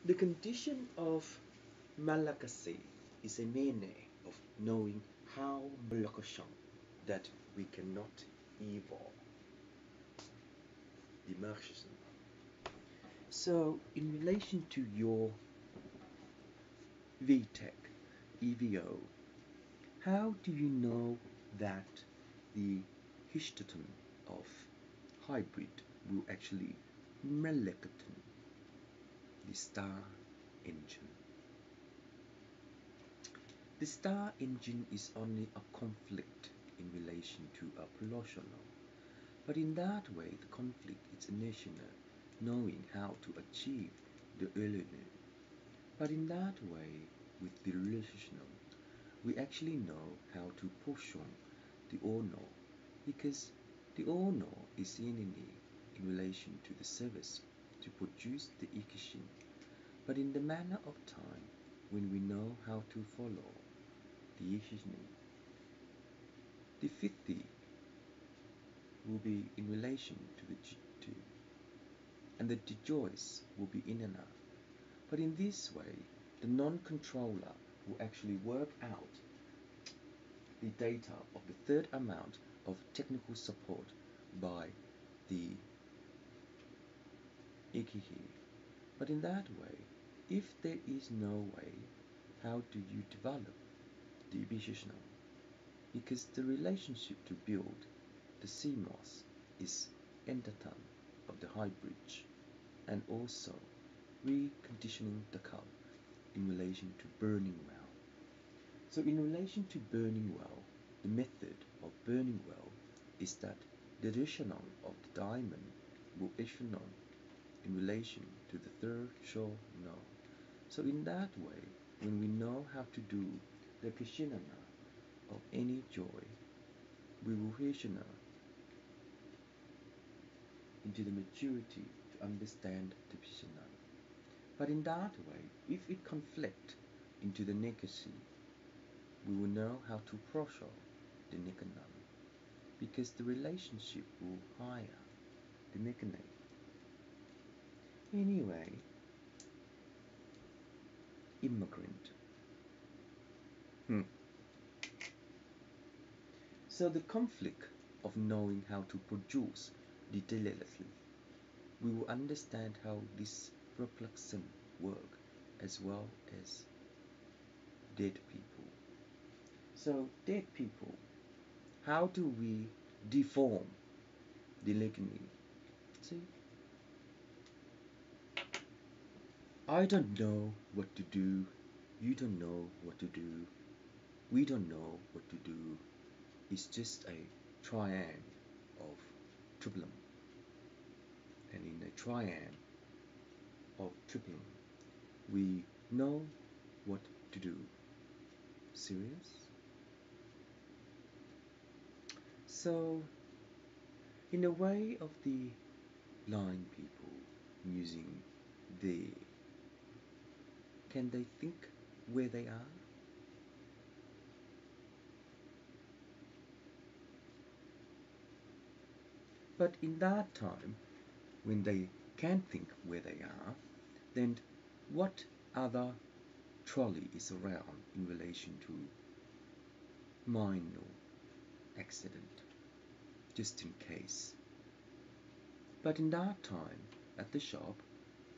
The condition of Malakasi is a meaning of knowing how Malakashan that we cannot evolve the Marxism. So, in relation to your VTech EVO, how do you know that the histoton of hybrid will actually Malakaton the star engine? The star engine is only a conflict in relation to a polotional, but in that way the conflict is national, knowing how to achieve the earlier. But in that way, with the relational, we actually know how to push on the ono, because the ono is in relation to the service to produce the ikishin, but in the manner of time, when we know how to follow the ikishin, the 50 will be in relation to the G2, and the joys will be in and out. But in this way, the non-controller will actually work out the data of the third amount of technical support by the Ikihi. But in that way, if there is no way, how do you develop the Ibishishno? Because the relationship to build the CMOS is endoton of the high bridge, and also reconditioning the cup in relation to burning well. So in relation to burning well, the method of burning well is that the echelon of the diamond will echelon in relation to the third shore no. So in that way, when we know how to do the Kishinana of any joy, we will Hishana into the maturity to understand the Pishanana. But in that way, if it conflict into the Nekasi, we will know how to prosho the Nikanan, because the relationship will hire the Nikanate. Anyway, immigrant. So the conflict of knowing how to produce detailedly, we will understand how this perplexing work as well as dead people. So dead people, how do we deform the lignin? See, I don't know what to do, you don't know what to do, we don't know what to do. It's just a triangle of triplum. And in a triangle of triplum, we know what to do. Serious? So, in the way of the blind people using the, can they think where they are? But in that time, when they can't think where they are, then what other trolley is around in relation to minor accident, just in case. But in that time, at the shop,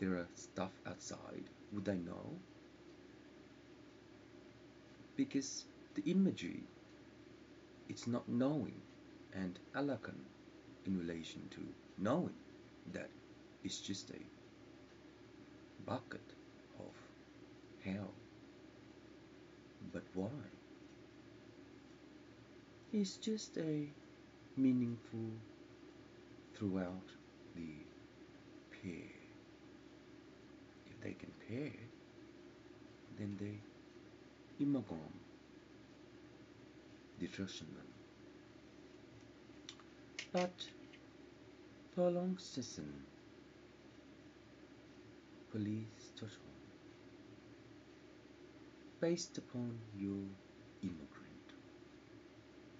there are stuff outside. Would I know? Because the imagery, it's not knowing, and alakan in relation to knowing that it's just a bucket of hell. But why? It's just a meaningful throughout the pair. If they can pair, then they imagom the Russian. But prolonged season police station based upon your immigrant.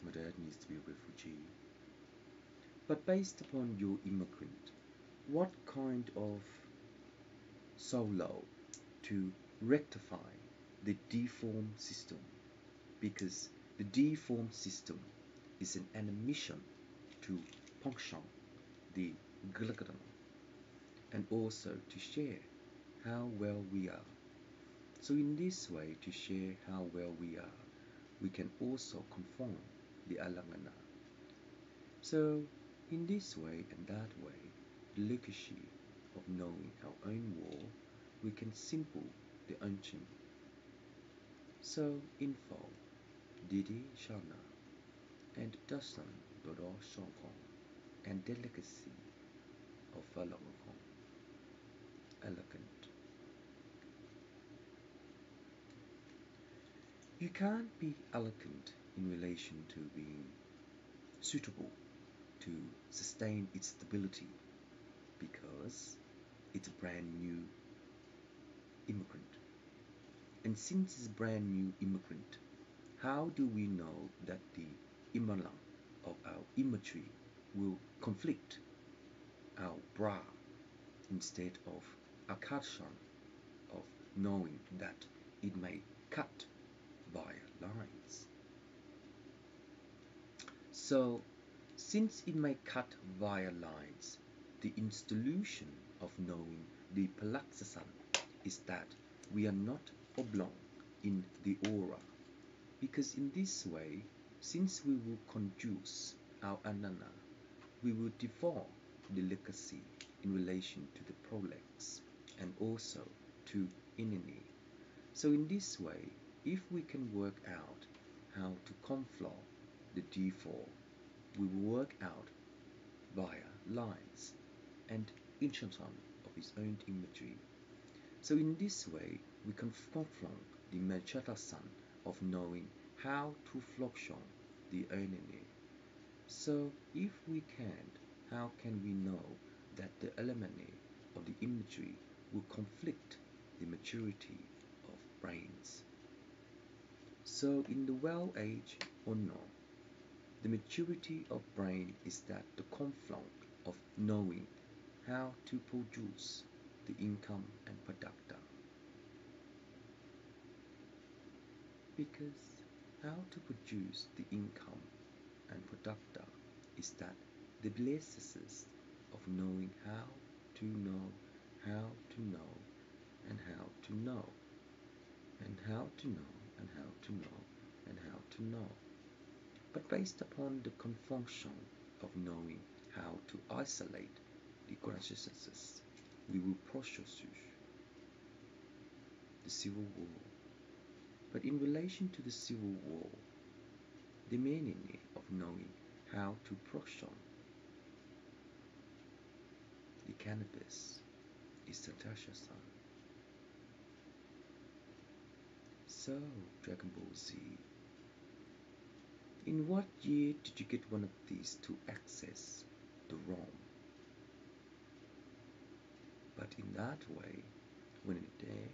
My dad needs to be a refugee. But based upon your immigrant, what kind of solo to rectify the deformed system, because the deformed system is an admission to function the glycogen, and also to share how well we are. So in this way, to share how well we are, we can also conform the alamana. So in this way and that way, the legacy of knowing our own war, we can simple the ancient. So info, Didi Shana, and Dasan Dodo Shokong, and delicacy of Falakong, elegant. You can't be elegant in relation to being suitable to sustain its stability, because it's a brand new immigrant. And since it's a brand new immigrant, how do we know that the imbalan of our imagery will conflict our bra instead of akarshan of knowing that it may cut via lines? So, since it may cut via lines, the institution of knowing the palaxasan is that we are not oblong in the aura, because in this way, since we will conduce our anana, we will deform the legacy in relation to the prolex and also to inini. So in this way, if we can work out how to conflow the D4, we will work out via lines and instanton of its own imagery. So in this way, we can confront the Manchata-san of knowing how to function the enemy. So if we can't, how can we know that the element of the imagery will conflict the maturity of brains? So in the well age or no, the maturity of brain is that the confluence of knowing how to produce the income and producta. Because how to produce the income and producta is that the basis of knowing how to know, how to know, and how to know, and how to know, and how to know, and how to know. But based upon the confunction of knowing how to isolate the consciousnesses, we will pursue the civil war. But in relation to the civil war, the meaning of knowing how to pursue the cannabis is Natasha-san. So, Dragon Ball Z, in what year did you get one of these to access the ROM? But in that way, when it there,